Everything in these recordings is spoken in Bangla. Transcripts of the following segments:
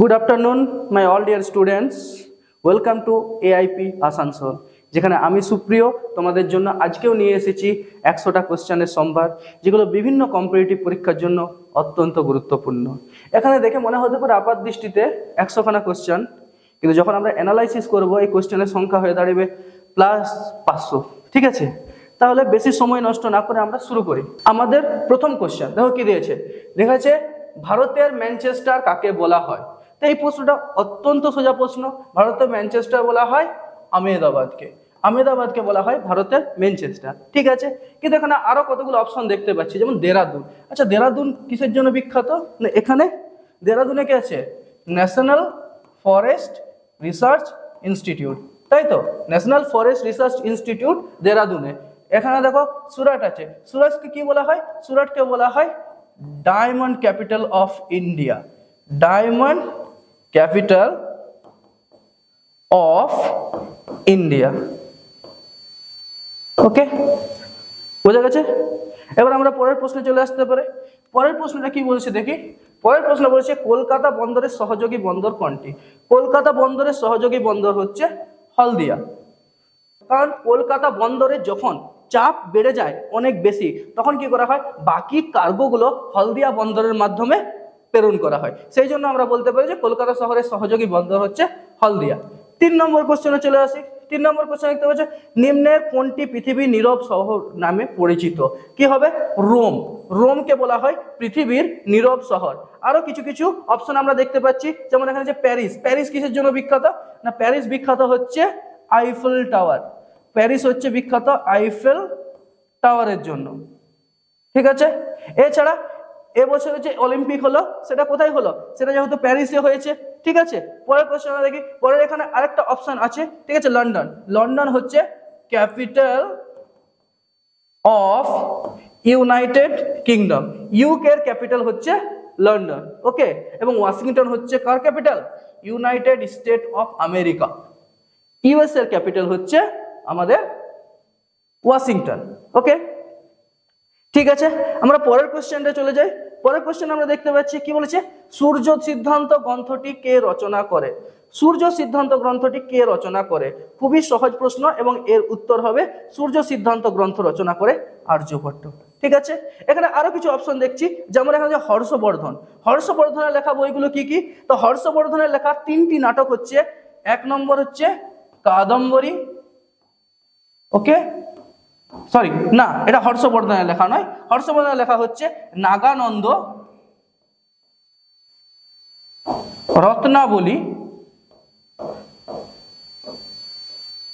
Good afternoon, my all dear students. Welcome to AIP Asansol, যেখানে আমি সুপ্রিয় তোমাদের জন্য আজকেও নিয়ে এসেছি 100টা কোশ্চেনের সম্ভার, যেগুলো বিভিন্ন কম্পিটিটিভ পরীক্ষার জন্য অত্যন্ত গুরুত্বপূর্ণ। এখানে দেখে মনে হতে পারে আপাত দৃষ্টিতে 100খানা কোশ্চেন, কিন্তু যখন আমরা অ্যানালাইসিস করব এই কোশ্চেনের সংখ্যা হয়ে দাঁড়াবে +500। ঠিক আছে, তাহলে বেশি সময় নষ্ট না করে আমরা শুরু করি। আমাদের প্রথম কোশ্চেন দেখো কি দিয়েছে, দেখা যাচ্ছে ভারতের ম্যানচেস্টার কাকে বলা হয়। তো এই প্রশ্নটা অত্যন্ত সোজা প্রশ্ন। ভারতের ম্যানচেস্টার বলা হয় আহমেদাবাদকে, আহমেদাবাদকে বলা হয় ভারতের ম্যানচেস্টার। ঠিক আছে, কিন্তু এখানে আরো কতগুলো অপশন দেখতে পাচ্ছি, যেমন দেরাদুন। আচ্ছা, দেরাদুন কিসের জন্য বিখ্যাত? না, এখানে দেরাদুনে কি আছে? ন্যাশনাল ফরেস্ট রিসার্চ ইনস্টিটিউট, তাই তো? ন্যাশনাল ফরেস্ট রিসার্চ ইনস্টিটিউট দেরাদুনে। এখানে দেখো সুরাট আছে, সুরাটকে কি বলা হয়? সুরাটকে বলা হয় diamond capital of India, diamond capital of India. Okay, বোঝা গেছে? এবার আমরা পরের প্রশ্নে চলে আসতে পারে। পরের প্রশ্নটা কি বলছে দেখি। পরের প্রশ্ন বলছে কলকাতা বন্দরের সহযোগী বন্দর কোনটি? কলকাতা বন্দরের সহযোগী বন্দর হচ্ছে হলদিয়া। কারণ কলকাতা বন্দরে যখন চাপ বেড়ে যায় অনেক বেশি, তখন কি করা হয়? বাকি কার্গোগুলো হলদিয়া বন্দরের মাধ্যমে প্রেরণ করা হয়। সেই জন্য আমরা বলতে পারি যে কলকাতা শহরের সহযোগী বন্দর হচ্ছে হলদিয়া। 3 নম্বর কোশ্চেনে চলে আসি। 3 নম্বর কোশ্চেন দেখতে পাচ্ছি, নিম্নের কোনটি পৃথিবীর নীরব শহর নামে পরিচিত? কি হবে? রোম। রোমকে বলা হয় পৃথিবীর নীরব শহর। আরো কিছু কিছু অপশন আমরা দেখতে পাচ্ছি, যেমন এখানে যে প্যারিস। প্যারিস কিসের জন্য বিখ্যাত? না, প্যারিস বিখ্যাত হচ্ছে আইফেল টাওয়ার। প্যারিস হচ্ছে বিখ্যাত আইফেল টাওয়ারের জন্য। ঠিক আছে, এছাড়া এবছরে যে অলিম্পিক হলো সেটা কোথায় হলো? সেটা যেহেতু প্যারিসে হয়েছে। ঠিক আছে, পরের কোশ্চেন দেখি। পরের এখানে আরেকটা অপশন আছে, ঠিক আছে, লন্ডন। লন্ডন হচ্ছে capital of United Kingdom. UK এর ক্যাপিটাল হচ্ছে লন্ডন। ওকে, এবং ওয়াশিংটন হচ্ছে কার capital? United State of America. US এর ক্যাপিটাল হচ্ছে আমাদের ওয়াশিংটন। ওকে, ঠিক আছে, আমরা পরের কোশ্চেনটা চলে যাই। পরের কোশ্চেন আমরা দেখতে পাচ্ছি কি বলেছে, সূর্য সিদ্ধান্ত গ্রন্থটি কে রচনা করে? সূর্য সিদ্ধান্ত গ্রন্থটি কে রচনা করে? খুবই সহজ প্রশ্ন, এবং এর উত্তর হবে সূর্য সিদ্ধান্ত গ্রন্থ রচনা করে আর্যভট্ট। ঠিক আছে, এখানে আরো কিছু অপশন দেখছি, যেমন এখানে যে হর্ষবর্ধন। হর্ষবর্ধনের লেখা বইগুলো কি কি? তো হর্ষবর্ধনের লেখা 3টি নাটক হচ্ছে, 1 নম্বর হচ্ছে কাদম্বরী। ওকে, সরি, না, এটা হর্ষবর্ধনের লেখা নয়। হর্ষবর্ধনের লেখা হচ্ছে নাগানন্দ, রত্নাবলী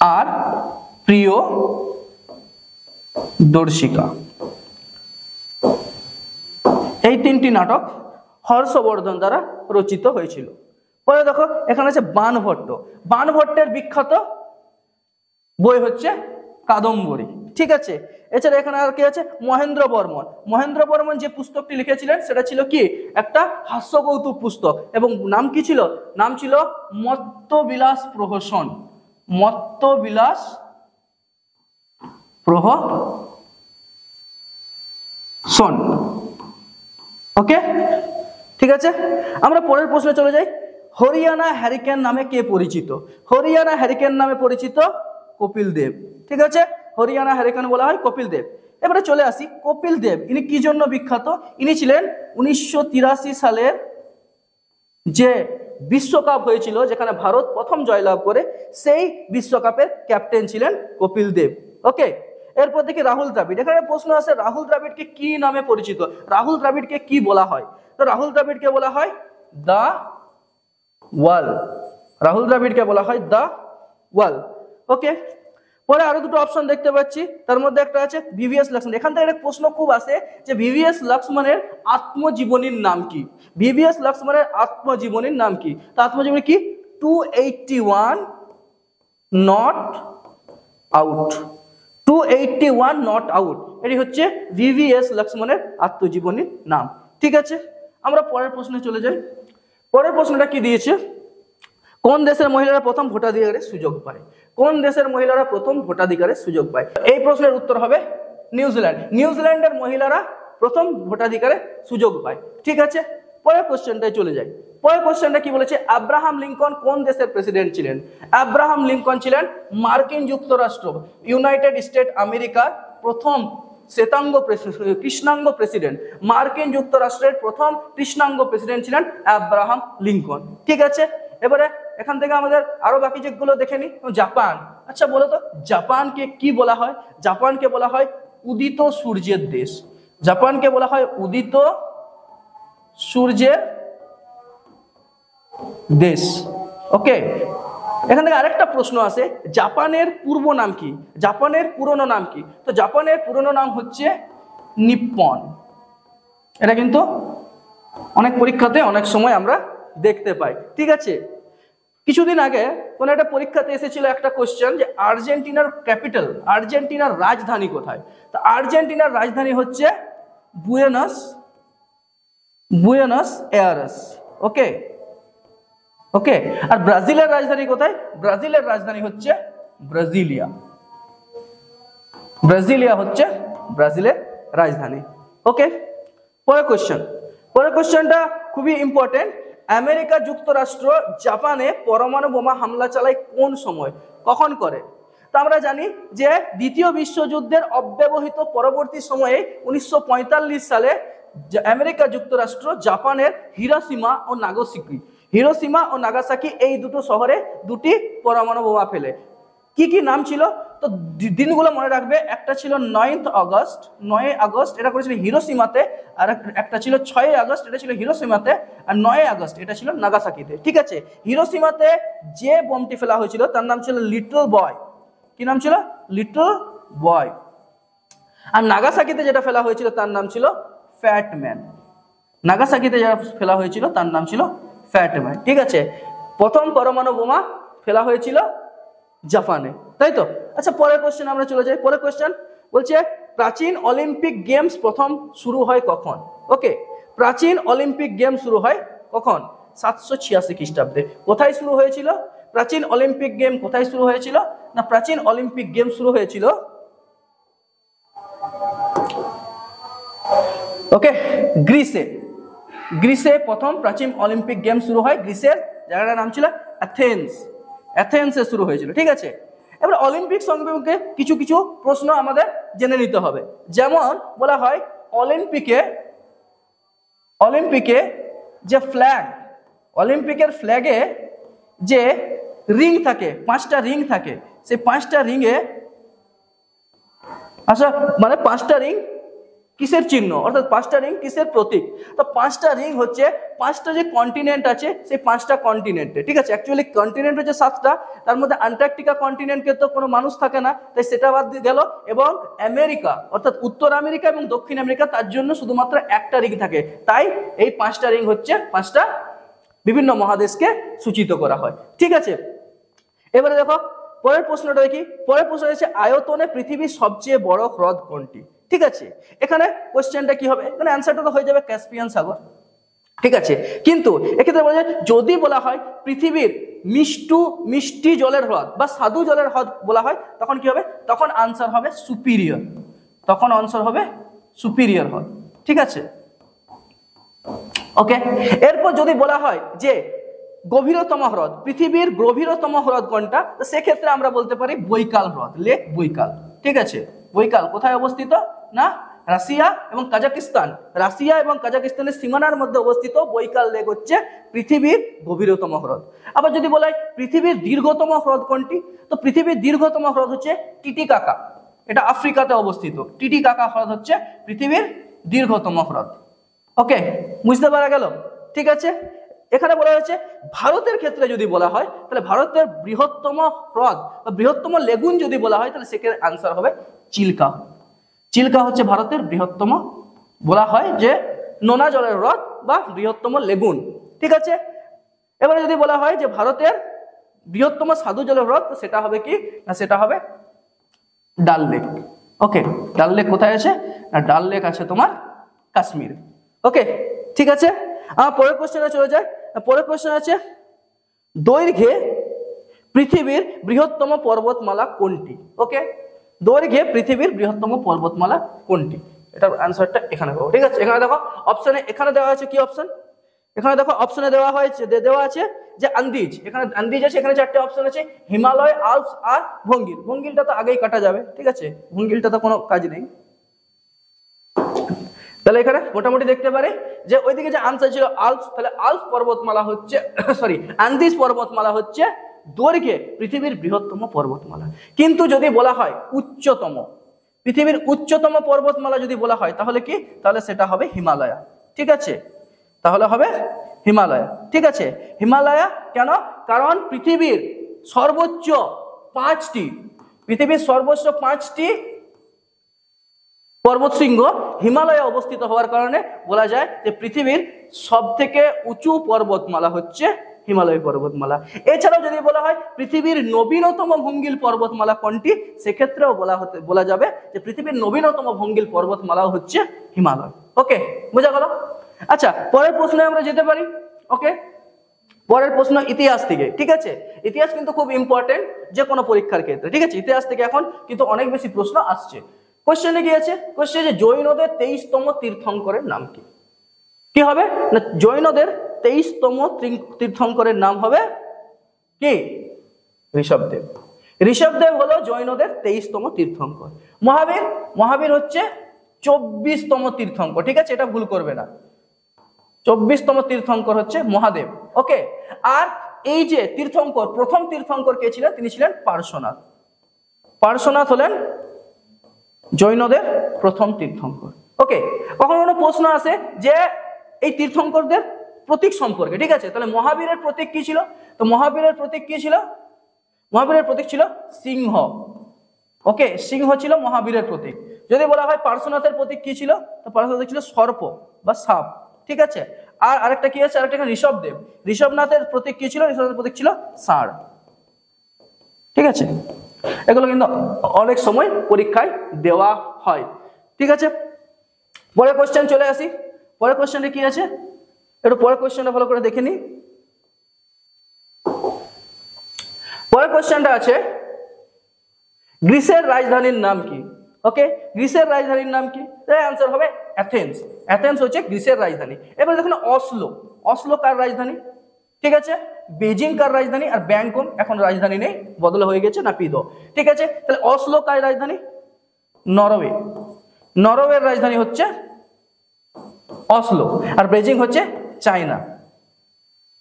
আর প্রিয় দর্শিকা। এই 3টি নাটক হর্ষবর্ধন দ্বারা রচিত হয়েছিল। পরে দেখো এখানে আছে বাণভট্ট। বাণভট্টের বিখ্যাত বই হচ্ছে কাদম্বরী। ঠিক আছে, এছাড়া এখানে আর কি আছে? মহেন্দ্র বর্মন। মহেন্দ্র বর্মন যে পুস্তকটি লিখেছিলেন সেটা ছিল কি? একটা হাস্যকৌতুক পুস্তক, এবং নাম কি ছিল? নাম ছিল মত্তবিলাস প্রহসন। মত্তবিলাস প্রহসন। ওকে, ঠিক আছে, আমরা পরের প্রশ্নে চলে যাই। হরিয়ানা হ্যারিকেন নামে কে পরিচিত? হরিয়ানা হ্যারিকেন নামে পরিচিত কপিল দেব। ঠিক আছে, হরিয়ানা হ্যারিকেন বলা হয় কপিল দেব। এবারে চলে আসি, কপিল দেব ইনি কি জন্য বিখ্যাত? ইনি ছিলেন 1983 সালের যে বিশ্বকাপ হয়েছিল, যেখানে ভারত প্রথম জয়লাভ করে, সেই বিশ্বকাপের ক্যাপ্টেন ছিলেন কপিল দেব। ওকে, এরপর দেখি রাহুল দ্রাবিড়। এখানে প্রশ্ন আছে রাহুল দ্রাবিড়কে কি নামে পরিচিত? রাহুল দ্রাবিড়কে কি বলা হয়? তো রাহুল দ্রাবিড়কে বলা হয় দা ওয়াল। রাহুল দ্রাবিড়কে বলা হয় দা ওয়াল। ওকে, পরে আরো দুটো অপশন দেখতে পাচ্ছি, তার মধ্যে একটা আছে ভিভিএস লক্ষ্মণ। এখান থেকে একটা প্রশ্ন খুব আসে যে ভিভিএস লক্ষ্মণের আত্মজীবনীর নাম কি? ভিভিএস লক্ষ্মণের আত্মজীবনীর নাম কি? তো আত্মজীবনী কি? 281 নট আউট। 281 নট আউট, এটি হচ্ছে ভিভিএস লক্ষ্মণের আত্মজীবনীর নাম। ঠিক আছে, আমরা পরের প্রশ্নে চলে যাই। পরের প্রশ্নটা কি দিয়েছে, কোন দেশের মহিলারা প্রথম ভোটাধিকারের সুযোগ পায়? কোন দেশের মহিলারা প্রথম ভোটাধিকারের সুযোগ পায়? এই প্রশ্নের উত্তর হবে নিউজিল্যান্ড। নিউজিল্যান্ডের মহিলারা প্রথম ভোটাধিকারের সুযোগ পায়। ঠিক আছে, পরের কোশ্চেনটায় চলে যাই। পরের কোশ্চেনটা কি বলেছে, আব্রাহাম লিঙ্কন কোন দেশের প্রেসিডেন্ট ছিলেন? আব্রাহাম লিঙ্কন ছিলেন মার্কিন যুক্তরাষ্ট্র, ইউনাইটেড স্টেট আমেরিকার প্রথম কৃষ্ণাঙ্গ প্রেসিডেন্ট। মার্কিন যুক্তরাষ্ট্রের প্রথম কৃষ্ণাঙ্গ প্রেসিডেন্ট ছিলেন আব্রাহাম লিঙ্কন। ঠিক আছে, এবারে এখান থেকে আমাদের আরো বাকি যেগুলো দেখে নি। জাপান, আচ্ছা বলো তো জাপানকে কি বলা হয়? জাপানকে বলা হয় উদিত সূর্যের দেশ। জাপানকে বলা হয় উদিত সূর্যের দেশ। ওকে, এখান থেকে আরেকটা প্রশ্ন আসে, জাপানের পূর্ব নাম কি? জাপানের পুরনো নাম কি? তো জাপানের পুরনো নাম হচ্ছে নিপ্পন। এটা কিন্তু অনেক পরীক্ষাতে অনেক সময় আমরা দেখতে পাই। ঠিক আছে, কিছুদিন আগে কোন একটা পরীক্ষাতে এসেছিল একটা কোশ্চেন যে আর্জেন্টিনার ক্যাপিটাল, আর্জেন্টিনার রাজধানী কোথায়? তো আর্জেন্টিনার রাজধানী হচ্ছে বুয়েনস এয়ারেস। ওকে ওকে, আর ব্রাজিলের রাজধানী কোথায়? ব্রাজিলের রাজধানী হচ্ছে ব্রাজিলিয়া। ব্রাজিলিয়া হচ্ছে ব্রাজিলের রাজধানী। ওকে, পরের কোশ্চেনটা খুবই ইম্পর্টেন্ট। আমেরিকা যুক্তরাষ্ট্র জাপানে পরমাণু বোমা হামলা চালায় কোন সময়, কখন করে? তো আমরা জানি যে দ্বিতীয় বিশ্বযুদ্ধের অব্যবহিত পরবর্তী সময়ে 1945 সালে আমেরিকা যুক্তরাষ্ট্র জাপানের হিরোশিমা ও নাগাসাকি এই দুটো শহরে দুটি পরমাণু বোমা ফেলে। কি কি নাম ছিল? তো দিনগুলো মনে রাখবে, একটা ছিল 9 আগস্ট, এটা করেছিল হিরোশিমাতে, আর একটা ছিল 6 আগস্ট, এটা ছিল হিরোশিমাতে, আর 9 আগস্ট এটা ছিল নাগাসাকিতে। ঠিক আছে, হিরোশিমাতে যে বোমটি ফেলা হয়েছিল তার নাম ছিল লিটল বয়। কি নাম ছিল? Little boy. আর নাগাসাকিতে যেটা ফেলা হয়েছিল তার নাম ছিল ফ্যাট ম্যান। নাগাসাকিতে যেটা ফেলা হয়েছিল তার নাম ছিল ফ্যাট ম্যান। ঠিক আছে, প্রথম পরমাণু বোমা ফেলা হয়েছিল জাপানে, তাই তো? আচ্ছা, পরের কোশ্চেন আমরা চলে যাই। পরের কোশ্চেন বলছে প্রাচীন অলিম্পিক গেমস প্রথম শুরু হয় কখন? ওকে, প্রাচীন অলিম্পিক গেমস শুরু হয় কখন? 786 খ্রিস্টাব্দে। কোথায় শুরু হয়েছিল প্রাচীন অলিম্পিক গেম? কোথায় শুরু হয়েছিল না, প্রাচীন অলিম্পিক গেম শুরু হয়েছিল ওকে গ্রিসে প্রথম প্রাচীন অলিম্পিক গেম শুরু হয়। গ্রিসের জায়গাটার নাম ছিল অ্যাথেন্সে শুরু হয়েছিল। ঠিক আছে, এবার অলিম্পিক সম্পর্কে কিছু কিছু প্রশ্ন আমাদের জেনে নিতে হবে। যেমন বলা হয় অলিম্পিকে যে ফ্ল্যাগ, অলিম্পিকের ফ্ল্যাগে যে রিং থাকে, 5টা রিং থাকে, সেই 5টা রিংয়ে আচ্ছা মানে 5টা রিং কিসের চিহ্ন, অর্থাৎ 5টা রিং কিসের প্রতীক? তো 5টা রিং হচ্ছে 5টা যে কন্টিনেন্ট আছে সেই 5টা কন্টিনেন্টে। ঠিক আছে, অ্যাকচুয়ালি কন্টিনেন্ট হচ্ছে 7টা, তার মধ্যে আন্টার্কটিকা কন্টিনেন্টকে তো কোনো মানুষ থাকে না, তাই সেটা বাদ দিয়ে গেল। এবং আমেরিকা অর্থাৎ উত্তর আমেরিকা এবং দক্ষিণ আমেরিকা, তার জন্য শুধুমাত্র একটা রিং থাকে। তাই এই 5টা রিং হচ্ছে 5টা বিভিন্ন মহাদেশকে সূচিত করা হয়। ঠিক আছে, এবারে দেখো পরের প্রশ্নটা দেখি। পরের প্রশ্ন হচ্ছে আয়তনে পৃথিবীর সবচেয়ে বড় হ্রদ কোনটি? ঠিক আছে, এখানে কোশ্চেনটা কি হবে? এখানে অ্যান্সারটা তো হয়ে যাবে ক্যাসপিয়ান সাগর। ঠিক আছে, কিন্তু এক্ষেত্রে বলা যায় যদি বলা হয় পৃথিবীর মিষ্টি জলের হ্রদ বা স্বাদু জলের হ্রদ বলা হয়, তখন কি হবে? তখন আনসার হবে সুপিরিয়র হ্রদ। ঠিক আছে, ওকে। এরপর যদি বলা হয় যে গভীরতম হ্রদ, পৃথিবীর গভীরতম হ্রদ কোনটা, তো সেক্ষেত্রে আমরা বলতে পারি বৈকাল হ্রদ, লেক বৈকাল। ঠিক আছে, বৈকাল কোথায় অবস্থিত না রাশিয়া এবং কাজাকিস্তানের সীমানার মধ্যে অবস্থিত বৈকাল লেক হচ্ছে পৃথিবীর গভীরতম হ্রদ। আবার যদি বলা হয় পৃথিবীর দীর্ঘতম হ্রদ কোনটি, তো পৃথিবীর দীর্ঘতম হ্রদ হচ্ছে টিটিকাকা, এটা আফ্রিকাতে অবস্থিত। টিটিকাকা হ্রদ হচ্ছে পৃথিবীর দীর্ঘতম হ্রদ। ওকে, বুঝতে পারা গেল? ঠিক আছে, এখানে বলা হয়েছে ভারতের ক্ষেত্রে যদি বলা হয় তাহলে ভারতের বৃহত্তম হ্রদ বা বৃহত্তম লেগুন যদি বলা হয় তাহলে সেক্ষেত্রে আনসার হবে চিল্কা হচ্ছে ভারতের বৃহত্তম, বলা হয় যে নোনা জলের হ্রদ বা বৃহত্তম লেগুন। ঠিক আছে, এবারে যদি বলা হয় যে ভারতের বৃহত্তম স্বাদু জলের হ্রদ, তো সেটা হবে কি না, সেটা হবে ডাল লেক। ওকে, ডাল লেক কোথায় আছে না, ডাল লেক আছে তোমার কাশ্মীর। ওকে, ঠিক আছে, পরের কোশ্চেনে চলে যায়। পরের কোশ্চেন আছে দৈর্ঘ্যে পৃথিবীর বৃহত্তম পর্বতমালা কোনটি? ওকে, দৈর্ঘ্যে পৃথিবীর বৃহত্তম পর্বতমালা কোনটি? এটার অ্যান্সারটা এখানে পাবো। ঠিক আছে, এখানে দেখো অপশনে এখানে দেওয়া আছে কি অপশন এখানে দেখো অপশনে দেওয়া হয়েছে, দেওয়া আছে যে আন্দিজ, এখানে আন্দিজ আছে, এখানে 4টে অপশন আছে, হিমালয়, আল্পস আর ভঙ্গিল। ভঙ্গিলটা তো আগেই কাটা যাবে, ঠিক আছে, ভঙ্গিলটা তো কোনো কাজ নেই। তাহলে এখানে মোটামুটি দেখতে পারে যে ওইদিকে যে আনসার ছিল আল্পস, তাহলে আল্পস পর্বতমালা হচ্ছে সরি আন্দিজ পর্বতমালা হচ্ছে দৈর্ঘ্যে পৃথিবীর বৃহত্তম পর্বতমালা। কিন্তু যদি বলা হয় উচ্চতম, পৃথিবীর উচ্চতম পর্বতমালা যদি বলা হয় তাহলে কি, তাহলে সেটা হবে হিমালয়া, ঠিক আছে, তাহলে হবে হিমালয়া, ঠিক আছে। হিমালয়া কেন, কারণ পৃথিবীর সর্বোচ্চ 5টি, পৃথিবীর সর্বোচ্চ 5টি পর্বতশৃঙ্গ হিমালয়ে অবস্থিত হওয়ার কারণে বলা যায় যে পৃথিবীর সব থেকে উঁচু পর্বতমালা হচ্ছে হিমালয় পর্বতমালা। এছাড়াও যদি বলা হয় পৃথিবীর নবীনতম ভঙ্গিল পর্বতমালা কোনটি, সেক্ষেত্রেও বলা যাবে যে পৃথিবীর নবীনতম ভঙ্গিল পর্বতমালাও হচ্ছে হিমালয়। ওকে, বোঝা গেল। আচ্ছা, পরের প্রশ্নে আমরা যেতে পারি। ওকে, পরের প্রশ্ন ইতিহাস থেকে, ঠিক আছে। ইতিহাস কিন্তু খুব ইম্পর্টেন্ট যে কোনো পরীক্ষার ক্ষেত্রে, ঠিক আছে। ইতিহাস থেকে এখন কিন্তু অনেক বেশি প্রশ্ন আসছে। কোশ্চেনে কি আছে, কোশ্চেনে জৈনদের 23তম তীর্থঙ্করের নাম কি? কি হবে না, জৈনদের 23তম তীর্থঙ্করের নাম হবে কি? ঋষভদেব। ঋষভদেব হলো জৈনদের 23তম তীর্থঙ্কর। মহাবীর, মহাবীর হচ্ছে 24তম তীর্থঙ্কর, ঠিক আছে, এটা ভুল করবে না। 24তম তীর্থঙ্কর হচ্ছে মহাদেব। ওকে, আর এই যে তীর্থঙ্কর, প্রথম তীর্থঙ্কর কে ছিলেন, তিনি ছিলেন পার্শ্বনাথ। পার্শ্বনাথ হলেন জৈনদের প্রথম তীর্থঙ্কর। ওকে, কখনো কোনো প্রশ্ন আসে যে এই তীর্থঙ্করদের প্রতীক সম্পর্কে, ঠিক আছে। তাহলে মহাবীরের প্রতীক কি ছিল, তো মহাবীরের প্রতীক কি ছিল, মহাবীরের প্রতীক ছিল সিংহ। ওকে, সিংহ ছিল মহাবীরের প্রতীক। যদি বলা হয় পার্শ্বনাথের প্রতীক কি ছিল, তো পার্শ্বনাথের ছিল সর্প বা সাপ, ঠিক আছে। আর আরেকটা কি আছে, আরেকটা ঋষভদেব, ঋষভনাথের প্রতীক কি ছিল, ঋষভনাথের প্রতীক ছিল ষাঁড়, ঠিক আছে। এগুলো কিন্তু অনেক সময় পরীক্ষায় দেওয়া হয়, ঠিক আছে। পরের কোশ্চেন চলে আসি। পরের কোশ্চেনটা কি আছে, একটু পরের কোশ্চেনটা ভালো করে দেখে নিই। পরের কোশ্চেনটা আছে গ্রিসের রাজধানীর নাম কি? ওকে, গ্রিসের রাজধানীর নাম কি? তার অ্যান্সার হবে অ্যাথেন্স। অ্যাথেন্স হচ্ছে গ্রিসের রাজধানী। এবার দেখুন অসলো, অসলো কার রাজধানী, ঠিক আছে। বেজিং কার রাজধানী, আর ব্যাংকক এখন রাজধানী নেই, বদলে হয়ে গেছে নাপিদো, ঠিক আছে। তাহলে অসলো কার রাজধানী, নরওয়ে। নরওয়ের রাজধানী হচ্ছে অসলো, আর বেজিং হচ্ছে চায়না,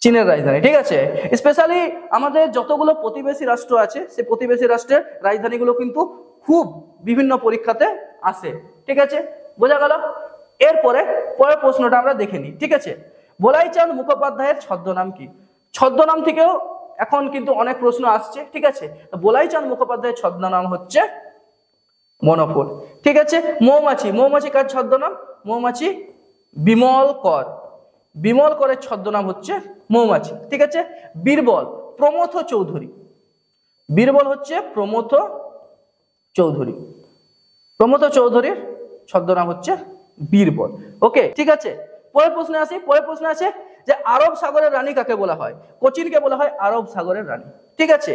চীনের রাজধানী, ঠিক আছে। স্পেশালি আমাদের যতগুলো প্রতিবেশী রাষ্ট্র আছে, সেই প্রতিবেশী রাষ্ট্রের রাজধানীগুলো কিন্তু খুব বিভিন্ন পরীক্ষাতে আসে, ঠিক আছে, বোঝা গেল। এরপরে পরের প্রশ্নটা আমরা দেখে নিই, ঠিক আছে। বলাইচাঁদ মুখোপাধ্যায়ের ছদ্মনাম কি? ছদ্মনাম থেকেও এখন কিন্তু অনেক প্রশ্ন আসছে, ঠিক আছে। বলাইচাঁদ মুখোপাধ্যায়ের ছদ্মনাম হচ্ছে মনোফুল, ঠিক আছে। মৌমাছি, মৌমাছি কার ছদ্মনাম, মৌমাছি বিমল কর। বিমল করের ছদ্মনাম হচ্ছে মৌমাছি, ঠিক আছে। বীরবল, প্রমথ চৌধুরী। বীরবল হচ্ছে প্রমথ চৌধুরী। প্রমথ চৌধুরীর ছদ্মনাম হচ্ছে বীরবল। ওকে, ঠিক আছে। পরের প্রশ্নে আসি। পরের প্রশ্ন আছে যে আরব সাগরের রানী কাকে বলা হয়? কোচিনকে বলা হয় আরব সাগরের রানী, ঠিক আছে।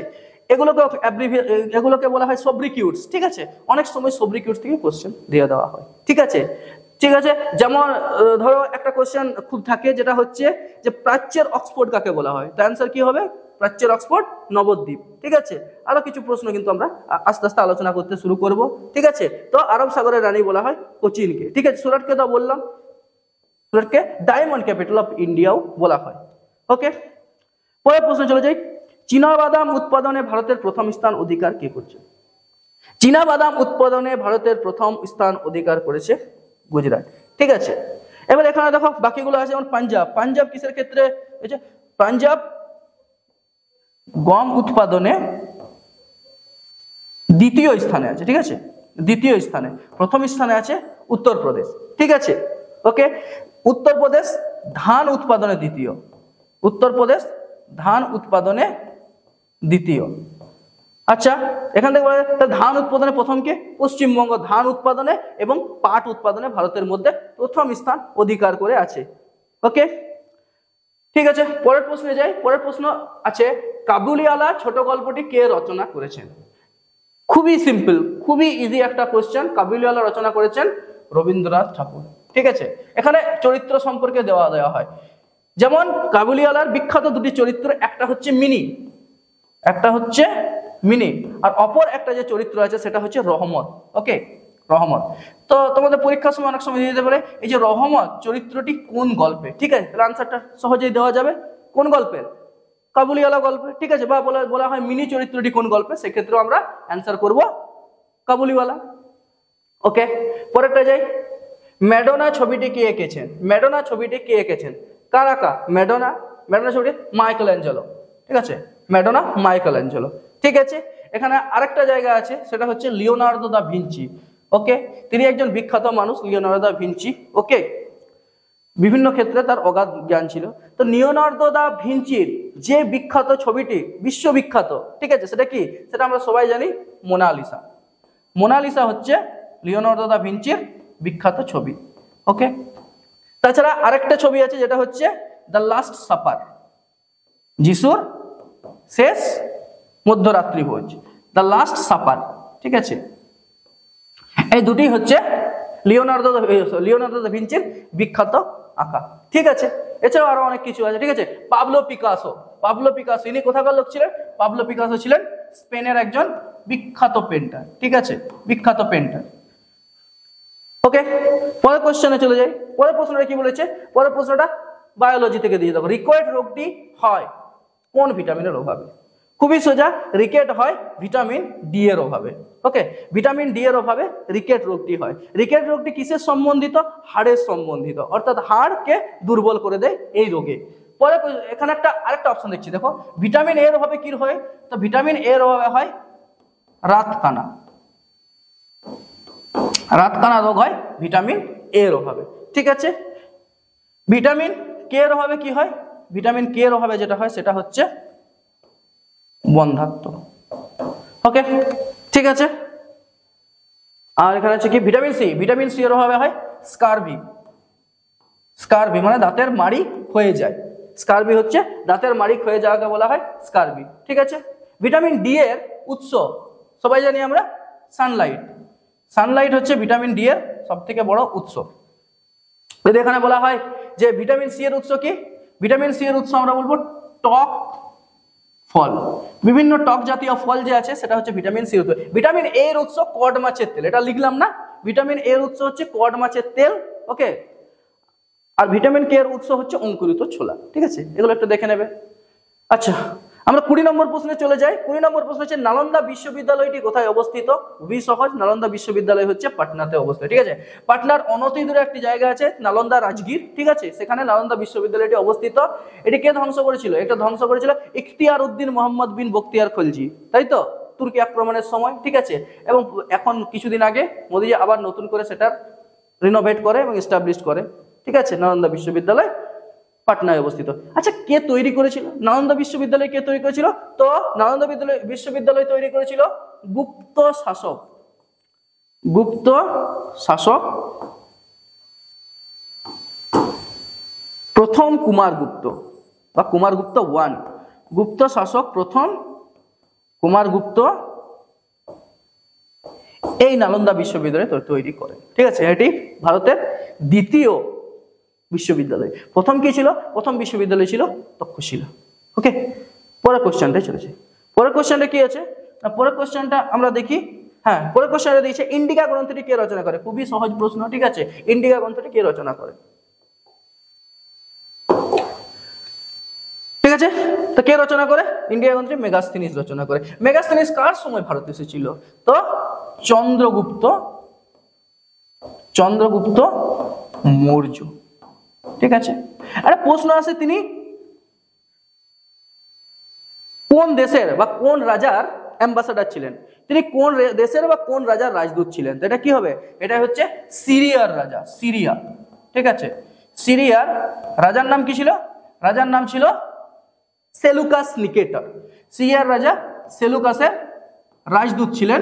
এগুলোকে বলা হয় সব্রিকিউটস, ঠিক আছে। অনেক সময় সব্রিকিউটস থেকে কোশ্চেন দিয়ে দেওয়া হয়, ঠিক আছে, ঠিক আছে। যেমন ধরো একটা কোশ্চেন খুব থাকে যেটা হচ্ছে যে প্রাচ্যের অক্সফোর্ড কাকে বলা হয়? তার অ্যান্সার কি হবে? প্রাচ্যের অক্সফোর্ড নবদ্বীপ, ঠিক আছে। আরো কিছু প্রশ্ন কিন্তু আমরা আস্তে আস্তে আলোচনা করতে শুরু করব, ঠিক আছে। তো আরব সাগরের রানী বলা হয় কোচিনকে, ঠিক আছে। সুরাটকে তো বললাম, সুরাটকে ডায়মন্ড ক্যাপিটাল অফ ইন্ডিয়াও বলা হয়। ওকে, পরের প্রশ্ন চলে যাই। চীনাবাদাম উৎপাদনে ভারতের প্রথম স্থান অধিকার কে করছে? চীনাবাদাম উৎপাদনে ভারতের প্রথম স্থান অধিকার করেছে গুজরাট, ঠিক আছে। এবার এখানে দেখো বাকিগুলো আছে, যেমন পাঞ্জাব। পাঞ্জাব কিসের ক্ষেত্রে হয়েছে? পাঞ্জাব গম উৎপাদনে দ্বিতীয় স্থানে আছে, ঠিক আছে, দ্বিতীয় স্থানে। প্রথম স্থানে আছে উত্তরপ্রদেশ, ঠিক আছে। ওকে, উত্তরপ্রদেশ ধান উৎপাদনে দ্বিতীয়। উত্তরপ্রদেশ ধান উৎপাদনে দ্বিতীয়। আচ্ছা, এখান থেকে বলা যায় ধান উৎপাদনে প্রথম কে? পশ্চিমবঙ্গ ধান উৎপাদনে এবং পাট উৎপাদনে ভারতের মধ্যে প্রথম স্থান অধিকার করে আছে। ওকে, ঠিক আছে। পরের প্রশ্নে যাই। পরের প্রশ্ন আছে কাবুলিওয়ালা ছোট গল্পটি কে রচনা করেছেন? খুবই সিম্পল, খুবই ইজি একটা কোশ্চেন। কাবুলিওয়ালা রচনা করেছেন রবীন্দ্রনাথ ঠাকুর, ঠিক আছে। এখানে চরিত্র সম্পর্কে দেওয়া হয় যেমন কাবুলিওয়ালার বিখ্যাত দুটি চরিত্র, একটা হচ্ছে মিনি, আর অপর একটা যে চরিত্র আছে সেটা হচ্ছে রহমত। ওকে, রহমত। তো তোমাদের পরীক্ষার সময় অনেক সময় দিয়ে দিতে পারে এই যে রহমত চরিত্রটি কোন গল্পে, ঠিক আছে, তাহলে আনসারটা সহজেই দেওয়া যাবে। কোন গল্পের? কাবুলিওয়ালা গল্পে, ঠিক আছে, বা বলা হয় মিনি চরিত্রটি কোন গল্পে, সেক্ষেত্রেও আমরা অ্যান্সার করব কাবুলিওয়ালা। ওকে, পরেরটা যাই। ম্যাডোনা ছবিটি কে এঁকেছেন? ম্যাডোনা ছবিটি কে এঁকেছেন? কারা? ম্যাডোনা ছবিটি মাইকেল অ্যাঞ্জেলো, ঠিক আছে, ম্যাডোনা মাইকেল অ্যাঞ্জেলো। ঠিক আছে, এখানে আরেকটা জায়গা আছে, সেটা হচ্ছে লিওনার্দো দা ভিঞ্চি। ওকে, তিনি একজন বিখ্যাত মানুষ লিওনার্দো দা ভিঞ্চি। ওকে, বিভিন্ন ক্ষেত্রে তার অগাধ জ্ঞান ছিল। তো লিওনার্দো দা ভিঞ্চির যে বিখ্যাত ছবিটি, বিশ্ববিখ্যাত, ঠিক আছে, সেটা কি? সেটা আমরা সবাই জানি, মোনালিসা। মোনালিসা হচ্ছে লিওনার্দো দা ভিঞ্চির বিখ্যাত ছবি। ওকে, তাছাড়া আরেকটা ছবি আছে যেটা হচ্ছে দ্য লাস্ট সাপার, যিশুর শেষ মধ্যরাত্রি ভোজ, দ্য লাস্ট সাপার। ঠিক আছে, এই দুটি হচ্ছে লিওনার্দো দা ভিঞ্চির বিখ্যাত আঁকা। ঠিক আছে, এছাড়াও আরো অনেক কিছু আছে। ঠিক আছে, পাবলো পিকাসো ইনি কোথাকার লোক ছিলেন? পাবলো পিকাসো ছিলেন স্পেনের একজন বিখ্যাত পেন্টার। ঠিক আছে, বিখ্যাত পেন্টার। ওকে, পরের কোশ্চেনে চলে যাই। পরের প্রশ্নটা কি বলেছে? পরের প্রশ্নটা বায়োলজি থেকে দিয়ে দেবো। রিকেট রোগটি হয় কোন ভিটামিনের অভাবে? খুবই সোজা, রিকেট হয় ভিটামিন ডি এর অভাবে। ওকে, ভিটামিন ডি এর অভাবে রিকেট রোগটি হয়। রিকেট রোগটি কিসের সম্বন্ধিত? হাড়ের সম্বন্ধিত, অর্থাৎ হাড়কে দুর্বল করে দেয় এই রোগে। পরে এখানে আরেকটা অপশন দেখছি, দেখো, ভিটামিন এর অভাবে কি হয়? তো ভিটামিন এর অভাবে হয় রাতকানা রোগ হয় ভিটামিন এর অভাবে। ঠিক আছে, ভিটামিন কে এর অভাবে কি হয়? ভিটামিন কে এর অভাবে যেটা হয় সেটা হচ্ছে বন্ধ্যাত্ব। ওকে, ঠিক আছে, আর এখানে আছে কি? ভিটামিন সি এর অভাবে হয় স্কারভি মানে দাঁতের মাড়ি ক্ষয়ে যায়। স্কারভি হচ্ছে দাঁতের মাড়ি ক্ষয়ে যাওয়াকে বলা হয় স্কারভি। ঠিক আছে, ভিটামিন ডি এর উৎস সবাই জানি আমরা, সানলাইট হচ্ছে ভিটামিন ডি এর সব থেকে বড় উৎস। যদি এখানে বলা হয় যে ভিটামিন সি এর উৎস কি? ভিটামিন সি এর উৎস আমরা বলবো টক ফল, বিভিন্ন টক জাতীয় ফল যে আছে সেটা হচ্ছে ভিটামিন সি এর উৎস। ভিটামিন এ এর উৎস কড মাছের তেল, এটা লিখলাম না, ভিটামিন এর উৎস হচ্ছে কড মাছের তেল। ওকে, আর ভিটামিন কে এর উৎস হচ্ছে অঙ্কুরিত ছোলা। ঠিক আছে, এগুলো একটু দেখে নেবে। আচ্ছা, আমরা 20 নম্বর প্রশ্নে চলে যাই। 20 নম্বর প্রশ্ন হচ্ছে নালন্দা বিশ্ববিদ্যালয়টি কোথায় অবস্থিত? খুবই সহজ, নালন্দা বিশ্ববিদ্যালয় হচ্ছে পাটনাতে অবস্থিত। ঠিক আছে, পাটনার অনতি দূরে একটি জায়গা আছে নালন্দা রাজগীর। ঠিক আছে, সেখানে নালন্দা বিশ্ববিদ্যালয়টি অবস্থিত। এটি কে ধ্বংস করেছিল? এটা ধ্বংস করেছিল ইখতিয়ার উদ্দিন মোহাম্মদ বিন বখতিয়ার খলজি, তাই তো, তুর্কি আক্রমণের সময়। ঠিক আছে, এবং এখন কিছুদিন আগে মোদিজি আবার নতুন করে সেটা রিনোভেট করে এবং এস্টাবলিশ করে। ঠিক আছে, নালন্দা বিশ্ববিদ্যালয় পাটনায় অবস্থিত। আচ্ছা, কে তৈরি করেছিল নালন্দা বিশ্ববিদ্যালয়? কে তৈরি করেছিল? তো নালন্দা বিশ্ববিদ্যালয় তৈরি করেছিল গুপ্ত শাসক প্রথম কুমারগুপ্ত বা কুমারগুপ্ত ওয়ান। গুপ্ত শাসক প্রথম কুমারগুপ্ত এই নালন্দা বিশ্ববিদ্যালয় তৈরি করে। ঠিক আছে, এটি ভারতের দ্বিতীয় বিশ্ববিদ্যালয়। প্রথম কি ছিল? প্রথম বিশ্ববিদ্যালয় ছিল তক্ষশিলা। ওকে, পরের কোশ্চেনটাই চলেছে। পরের কোশ্চেনটা কি আছে? পরের কোশ্চেনটা আমরা দেখি। হ্যাঁ, পরের কোশ্চেনটা দিয়েছে ইন্ডিকা গ্রন্থটি কে রচনা করে? খুবই সহজ প্রশ্ন। ঠিক আছে, ইন্ডিকা গ্রন্থটি কে রচনা করে? ঠিক আছে, তো কে রচনা করে ইন্ডিয়া গ্রন্থটি? মেগাস্থিনিস রচনা করে। মেগাস্থিনিস কার সময় ভারতে এসেছিল? তো চন্দ্রগুপ্ত মৌর্য। ঠিক আছে, একটা প্রশ্ন আছে, তিনি কোন দেশের বা কোন রাজার অ্যাম্বাসাডার ছিলেন? তিনি কোন দেশের বা কোন রাজার রাজদূত ছিলেন? তো এটা কি হবে? এটা হচ্ছে সিরিয়ার রাজা, সিরিয়া। ঠিক আছে, সিরিয়ার রাজার নাম কি ছিল? রাজার নাম ছিল সেলুকাস নিকেটর। সিরিয়ার রাজা সেলুকাসের রাজদূত ছিলেন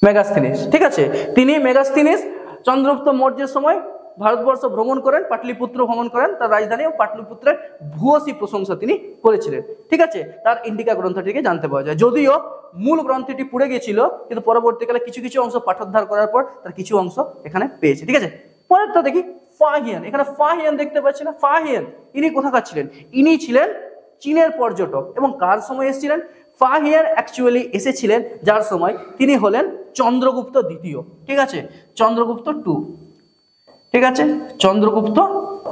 মেগাস্থিনিস। ঠিক আছে, তিনি মেগাস্থিনিস চন্দ্রগুপ্ত মৌর্যের সময় ভারতবর্ষ ভ্রমণ করেন, পাটলিপুত্র ভ্রমণ করেন, তার রাজধানী ও পাটলিপুত্রের ভূয়সী প্রশংসা তিনি করেছিলেন। ঠিক আছে, তার ইন্ডিকা গ্রন্থটিকে জানতে পাওয়া যায়। যদিও মূল গ্রন্থটি পুড়ে গেছিল, কিন্তু পরবর্তীকালে কিছু কিছু অংশ পাঠোদ্ধার করার পর তার কিছু অংশ এখানে পেয়েছে। ঠিক আছে, পরেরটা দেখি ফাহিয়ান, এখানে ফাহিয়ান দেখতে পাচ্ছি না, ফাহিয়ান ইনি কোথাকার ছিলেন? ইনি ছিলেন চীনের পর্যটক এবং কার সময় এসেছিলেন? ফাহিয়ান অ্যাকচুয়ালি এসেছিলেন যার সময় তিনি হলেন চন্দ্রগুপ্ত দ্বিতীয়, ঠিক আছে, চন্দ্রগুপ্ত টু, ঠিক আছে, চন্দ্রগুপ্ত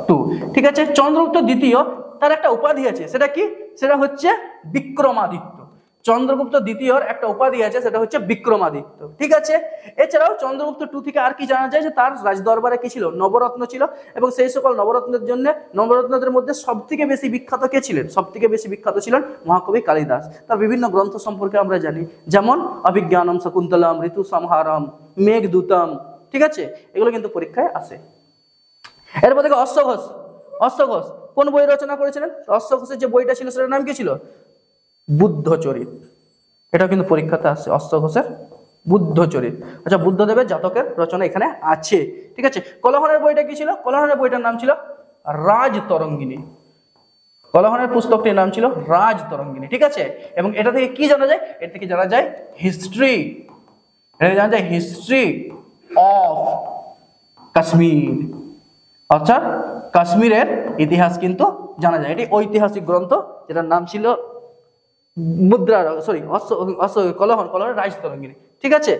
টু, ঠিক আছে। চন্দ্রগুপ্ত দ্বিতীয় তার একটা উপাধি আছে, সেটা কি? সেটা হচ্ছে বিক্রমাদিত্য। চন্দ্রগুপ্ত দ্বিতীয়র একটা উপাধি আছে, সেটা হচ্ছে বিক্রমাদিত্য, ঠিক আছে। এছাড়াও চন্দ্রগুপ্ত টু থেকে আর কি জানা যায়? যে তার রাজদরবারে কি ছিল? নবরত্ন ছিল, এবং সেই সকল নবরত্নের জন্য, নবরত্নদের মধ্যে সব থেকে বেশি বিখ্যাত কে ছিলেন? সব থেকে বেশি বিখ্যাত ছিলেন মহাকবি কালিদাস। তার বিভিন্ন গ্রন্থ সম্পর্কে আমরা জানি, যেমন অভিজ্ঞানম, শকুন্তলম, ঋতু সংহারম, মেঘদূতম, ঠিক আছে, এগুলো কিন্তু পরীক্ষায় আসে। এরপর থেকে অশ্বঘোষ। অশ্বঘোষ কোন বই রচনা করেছিলেন? অশ্বঘোষের যে বইটা ছিল সেটার নাম কি ছিল? বুদ্ধচরিত। এটা কিন্তু পরীক্ষাতে আসছে, অশ্বঘোষের বুদ্ধচরিত। আচ্ছা, বুদ্ধদেবের জাতকের রচনা এখানে আছে, ঠিক আছে। কলহনের বইটা কি ছিল? কলহনের বইটার নাম ছিল রাজতরঙ্গিনী। কলহনের পুস্তকটির নাম ছিল রাজতরঙ্গিনী, ঠিক আছে। এবং এটা থেকে কি জানা যায়? এটা থেকে জানা যায় হিস্ট্রি, এটা জানা যায় হিস্ট্রি অফ কাশ্মীর, অর্থাৎ কাশ্মীরের ইতিহাস কিন্তু জানা যায়। এটি ঐতিহাসিক গ্রন্থ, যেটার নাম ছিল কলহনের রাজতরঙ্গিনী, ঠিক আছে।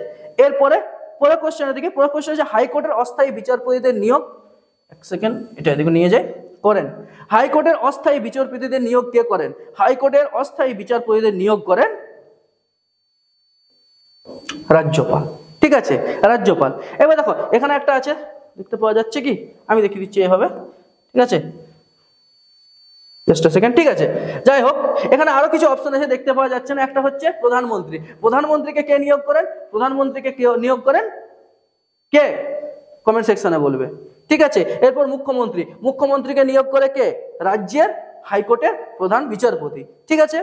এরপরে পরের কোশ্চেনের দিকে, পরের কোশ্চেন হচ্ছে হাইকোর্টের অস্থায়ী বিচারপতিদের নিয়োগ। এক সেকেন্ড, এটা এদিকে নিয়ে যাই, করেন। হাইকোর্টের অস্থায়ী বিচারপতিদের নিয়োগ কে করেন? হাইকোর্টের অস্থায়ী বিচারপতিদের নিয়োগ করেন রাজ্যপাল, ঠিক আছে, রাজ্যপাল। এবার দেখো এখানে একটা আছে, দেখতে পাওয়া যাচ্ছে কি? আমি দেখিয়ে দিচ্ছি এভাবে, ঠিক আছে, জাস্ট আ সেকেন্ড, ঠিক আছে। যাই হোক, এখানে আরো কিছু অপশন আছে, দেখতে পাওয়া যাচ্ছে না। একটা হচ্ছে প্রধানমন্ত্রী। প্রধানমন্ত্রীকে কে নিয়োগ করেন? প্রধানমন্ত্রীকে কে নিয়োগ করেন? কে? কমেন্ট সেকশনে বলবে, ঠিক আছে। এরপর মুখ্যমন্ত্রী। মুখ্যমন্ত্রীকে নিয়োগ করে কে? রাজ্যের হাইকোর্টের প্রধান বিচারপতি, ঠিক আছে।